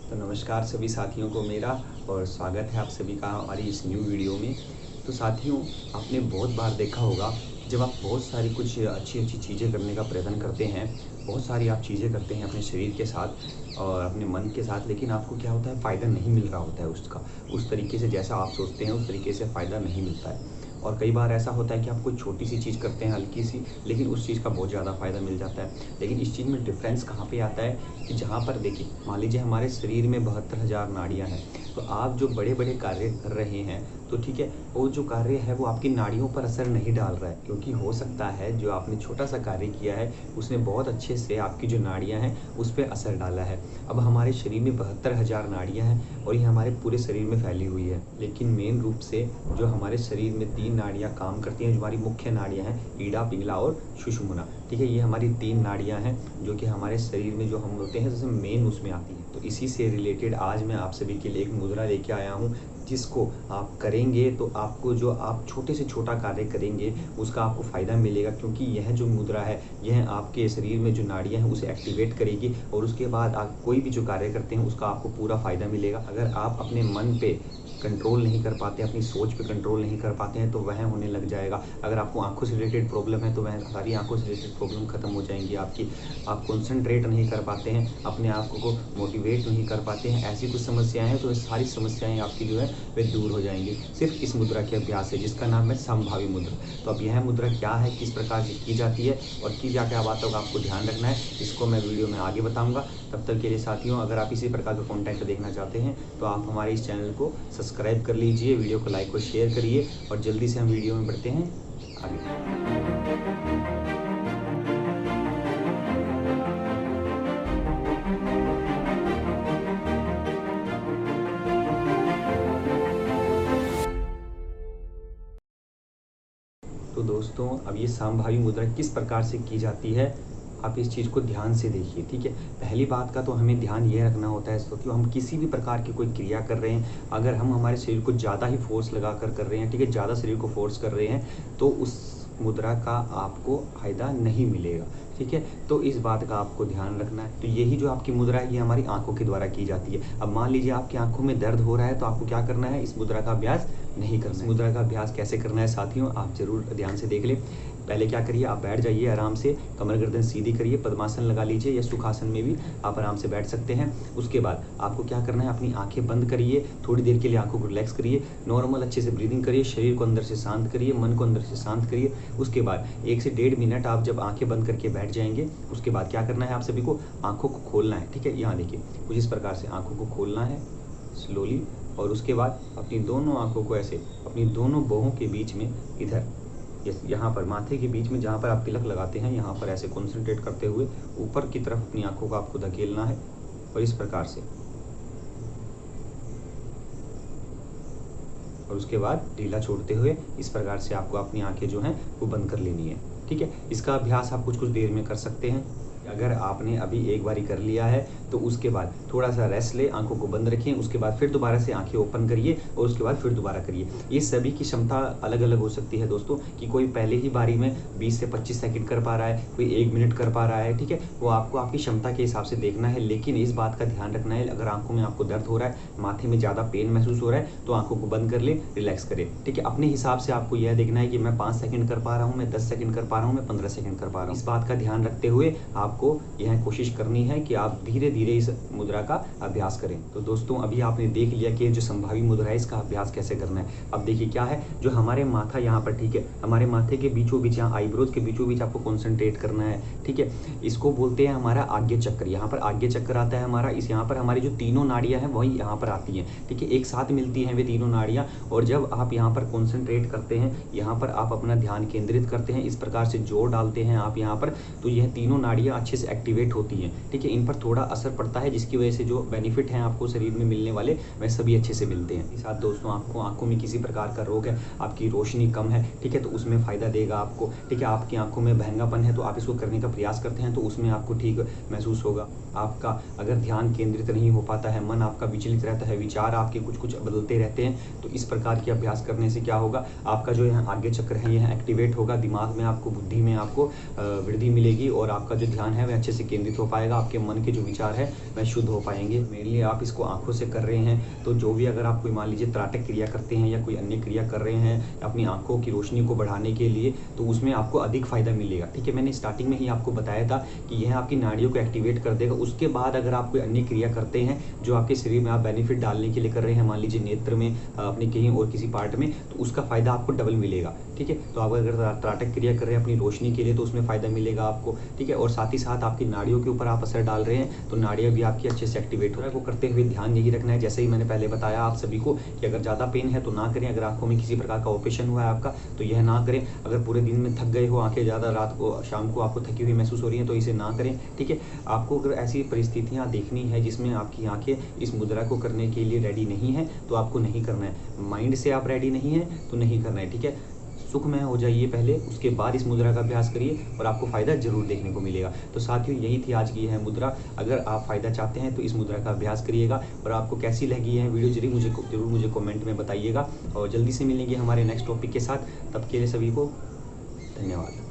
तो नमस्कार सभी साथियों को मेरा और स्वागत है आप सभी का हमारी इस न्यू वीडियो में। तो साथियों, आपने बहुत बार देखा होगा जब आप बहुत सारी कुछ अच्छी अच्छी चीज़ें करने का प्रयत्न करते हैं, बहुत सारी आप चीज़ें करते हैं अपने शरीर के साथ और अपने मन के साथ, लेकिन आपको क्या होता है, फ़ायदा नहीं मिल रहा होता है उसका, उस तरीके से जैसा आप सोचते हैं उस तरीके से फ़ायदा नहीं मिलता है। और कई बार ऐसा होता है कि आप कोई छोटी सी चीज़ करते हैं, हल्की सी, लेकिन उस चीज़ का बहुत ज़्यादा फ़ायदा मिल जाता है। लेकिन इस चीज़ में डिफ़रेंस कहाँ पे आता है कि जहाँ पर देखिए, मान लीजिए हमारे शरीर में 72,000 नाड़ियाँ हैं, तो आप जो बड़े-बड़े कार्य कर रहे हैं, तो ठीक है, वो जो कार्य है वो आपकी नाड़ियों पर असर नहीं डाल रहा है, क्योंकि हो सकता है जो आपने छोटा-सा कार्य किया है, उसने बहुत अच्छे से आपकी जो नाड़ियाँ हैं, उस पे असर डाला है। अब हमारे शरीर में 72,000 नाड़ियाँ हैं और ये हमारे पूरे शरीर में फैली हुई है। लेकिन मेन रूप से जो हमारे शरीर में 3 नाड़ियाँ काम करती हैं, जो हमारी मुख्य नाड़ियाँ हैं, ईड़ा, पिंगला और सुषुम्ना, ठीक है? ये हमारी 3 नाड़ियाँ हैं, जो कि हमारे शरीर में जो हम होते हैं, जैसे मेन उसमें आती हैं। तो इसी से रिलेटेड आज मैं आप सभी के लिए एक मुद्रा लेके आया हूँ, जिसको आप करेंगे तो आपको जो आप छोटे से छोटा कार्य करेंगे, उसका आपको फ़ायदा मिलेगा, क्योंकि यह जो मुद्रा है, यह आपके शरीर में जो नाड़ियाँ हैं, उसे एक्टिवेट करेगी और उसके बाद आप कोई भी जो कार्य करते हैं, उसका आपको पूरा फ़ायदा मिलेगा। अगर आप अपने मन पे कंट्रोल नहीं कर पाते, अपनी सोच पे कंट्रोल नहीं कर पाते हैं, तो वह होने लग जाएगा। अगर आपको आँखों से रिलेटेड प्रॉब्लम है, तो वह सारी आँखों से रिलेटेड प्रॉब्लम खत्म हो जाएँगी आपकी। आप कॉन्सन्ट्रेट नहीं कर पाते हैं, अपने आप को मोटिवेट नहीं कर पाते हैं, ऐसी कुछ समस्याएँ हैं, तो ये सारी समस्याएँ आपकी जो है वे दूर हो जाएँगी, सिर्फ़ इस मुद्रा के अभ्यास से, जिसका नाम है समभावी मुद्रा। तो अब यह मुद्रा क्या है, किस प्रकार से की जाती है और की क्या-क्या बातों का आपको ध्यान रखना है, इसको मैं वीडियो में आगे बताऊँगा। तब तक के लिए साथियों, अगर आप इसी प्रकार का कंटेंट देखना चाहते हैं, तो आप हमारे इस चैनल को सब्सक्राइब कर लीजिए, वीडियो को लाइक और शेयर करिए और जल्दी से हम वीडियो में बढ़ते हैं आगे। तो दोस्तों, अब ये समभावी मुद्रा किस प्रकार से की जाती है, आप इस चीज़ को ध्यान से देखिए, ठीक है? पहली बात का तो हमें ध्यान ये रखना होता है कि हम किसी भी प्रकार की कोई क्रिया कर रहे हैं, अगर हम हमारे शरीर को ज़्यादा ही फ़ोर्स लगा कर रहे हैं, ठीक है? ज़्यादा शरीर को फ़ोर्स कर रहे हैं, तो उस मुद्रा का आपको फ़ायदा नहीं मिलेगा, ठीक है? तो इस बात का आपको ध्यान रखना है। तो यही जो आपकी मुद्रा है, ये हमारी आँखों के द्वारा की जाती है। अब मान लीजिए आपकी आँखों में दर्द हो रहा है, तो आपको क्या करना है, इस मुद्रा का अभ्यास नहीं करना है। इस मुद्रा का अभ्यास कैसे करना है साथियों, आप ज़रूर ध्यान से देख लें। पहले क्या करिए, आप बैठ जाइए आराम से, कमर गर्दन सीधी करिए, पद्मासन लगा लीजिए या सुखासन में भी आप आराम से बैठ सकते हैं। उसके बाद आपको क्या करना है, अपनी आँखें बंद करिए, थोड़ी देर के लिए आँखों को रिलैक्स करिए, नॉर्मल अच्छे से ब्रीदिंग करिए, शरीर को अंदर से शांत करिए, मन को अंदर से शांत करिए। उसके बाद 1 से 1.5 मिनट आप जब आँखें बंद करके बैठ जाएँगे, उसके बाद क्या करना है, आप सभी को आँखों को खोलना है, ठीक है? यहाँ देखिए, कुछ इस प्रकार से आँखों को खोलना है स्लोली और उसके बाद अपनी दोनों आँखों को ऐसे अपनी दोनों बाहों के बीच में इधर यहाँ पर माथे के बीच में जहाँ पर आप तिलक लगाते हैं, यहाँ पर ऐसे कॉन्सेंट्रेट करते हुए ऊपर की तरफ अपनी आँखों को आपको धकेलना है और इस प्रकार से, और उसके बाद ढीला छोड़ते हुए इस प्रकार से आपको अपनी आँखें जो हैं वो बंद कर लेनी है, ठीक है? इसका अभ्यास आप कुछ-कुछ देर में कर सकते हैं। अगर आपने अभी एक बारी कर लिया है, तो उसके बाद थोड़ा-सा रेस्ट लें, आँखों को बंद रखें, उसके बाद फिर दोबारा से आँखें ओपन करिए और उसके बाद फिर दोबारा करिए। ये सभी की क्षमता अलग-अलग हो सकती है दोस्तों, कि कोई पहले ही बारी में 20 से 25 सेकंड कर पा रहा है, कोई 1 मिनट कर पा रहा है, ठीक है? वो आपको आपकी क्षमता के हिसाब से देखना है, लेकिन इस बात का ध्यान रखना है, अगर आँखों में आपको दर्द हो रहा है, माथे में ज़्यादा पेन महसूस हो रहा है, तो आँखों को बंद कर लें, रिलैक्स करें, ठीक है? अपने हिसाब से आपको यह देखना है कि मैं 5 सेकंड कर पा रहा हूँ, मैं 10 सेकंड कर पा रहा हूँ, मैं 15 सेकंड कर पा रहा हूँ। इस बात का ध्यान रखते हुए आपको यह कोशिश करनी है कि आप धीरे-धीरे इस मुद्रा का अभ्यास करें। तो दोस्तों, अभी आपने देख लिया कि ये जो संभावी मुद्रा है, इसका अभ्यास कैसे करना है। अब देखिए क्या है, जो हमारे माथा यहाँ पर, ठीक है, हमारे माथे के बीचों-बीच, यहाँ आईब्रोज के बीचों-बीच आपको कॉन्सेंट्रेट करना है, ठीक है? इसको बोलते हैं हमारा आज्ञा चक्र। यहाँ पर आज्ञा चक्र आता है हमारा, इस यहाँ पर हमारी जो तीनों नाड़ियाँ हैं, वही यहाँ पर आती हैं, ठीक है? एक साथ मिलती हैं वे तीनों नाड़ियाँ, और जब आप यहाँ पर कॉन्सेंट्रेट करते हैं, यहाँ पर आप अपना ध्यान केंद्रित करते हैं, इस प्रकार से जोर डालते हैं आप यहाँ पर, तो यह तीनों नाड़ियाँ अच्छे से एक्टिवेट होती हैं, ठीक है? इन पर थोड़ा असर पड़ता है, जिसकी वजह से जो बेनिफिट हैं आपको शरीर में मिलने वाले, वह सभी अच्छे से मिलते हैं। इस साथ दोस्तों, आपको आँखों में किसी प्रकार का रोग है, आपकी रोशनी कम है, ठीक है, तो उसमें फ़ायदा देगा आपको, ठीक है? आपकी आँखों में बहंगापन है, तो आप इसको करने का प्रयास करते हैं, तो उसमें आपको ठीक महसूस होगा। आपका अगर ध्यान केंद्रित नहीं हो पाता है, मन आपका विचलित रहता है, विचार आपके कुछ-कुछ बदलते रहते हैं, तो इस प्रकार के अभ्यास करने से क्या होगा, आपका जो यहाँ आज्ञा चक्र है यह एक्टिवेट होगा, दिमाग में आपको, बुद्धि में आपको वृद्धि मिलेगी और आपका जो ध्यान है वह अच्छे से केंद्रित हो पाएगा, आपके मन के जो विचार है वह शुद्ध हो पाएँगे। मेनली आप इसको आँखों से कर रहे हैं, तो जो भी अगर आप कोई मान लीजिए त्राटक क्रिया करते हैं या कोई अन्य क्रिया कर रहे हैं अपनी आँखों की रोशनी को बढ़ाने के लिए, तो उसमें आपको अधिक फ़ायदा मिलेगा, ठीक है। मैंने स्टार्टिंग में ही आपको बताया था कि यह आपकी नाड़ियों को एक्टिवेट कर देगा। उसके बाद अगर आप कोई अन्य क्रिया करते हैं जो आपके शरीर में आप बेनिफिट डालने के लिए कर रहे हैं, मान लीजिए नेत्र में, अपने कहीं और किसी पार्ट में, तो उसका फ़ायदा आपको डबल मिलेगा, ठीक है। तो आप अगर त्राटक क्रिया कर रहे हैं अपनी रोशनी के लिए, तो उसमें फ़ायदा मिलेगा आपको, ठीक है। और साथ ही साथ आपकी नाड़ियों के ऊपर आप असर डाल रहे हैं, तो नाड़ियाँ भी आपकी अच्छे से एक्टिवेट हो रहा है। वो करते हुए ध्यान यही रखना है, जैसे ही मैंने पहले बताया आप सभी को, कि अगर ज़्यादा पेन है तो ना करें, अगर आँखों में किसी प्रकार का ऑपरेशन हुआ है आपका तो यह ना करें, अगर पूरे दिन में थक गए हो, आँखें ज़्यादा रात को शाम को आपको थकी हुई महसूस हो रही हैं, तो इसे ना करें, ठीक है। आपको अगर ऐसी परिस्थितियाँ देखनी है जिसमें आपकी आँखें इस मुद्रा को करने के लिए रेडी नहीं है, तो आपको नहीं करना है। माइंड से आप रेडी नहीं हैं तो नहीं करना है, ठीक है। सुखमय हो जाइए पहले, उसके बाद इस मुद्रा का अभ्यास करिए और आपको फ़ायदा ज़रूर देखने को मिलेगा। तो साथियों, यही थी आज की यह मुद्रा। अगर आप फ़ायदा चाहते हैं तो इस मुद्रा का अभ्यास करिएगा, और आपको कैसी लगी है वीडियो ज़रूर मुझे कमेंट में बताइएगा। और जल्दी से मिलेंगे हमारे नेक्स्ट टॉपिक के साथ। तब के लिए सभी को धन्यवाद।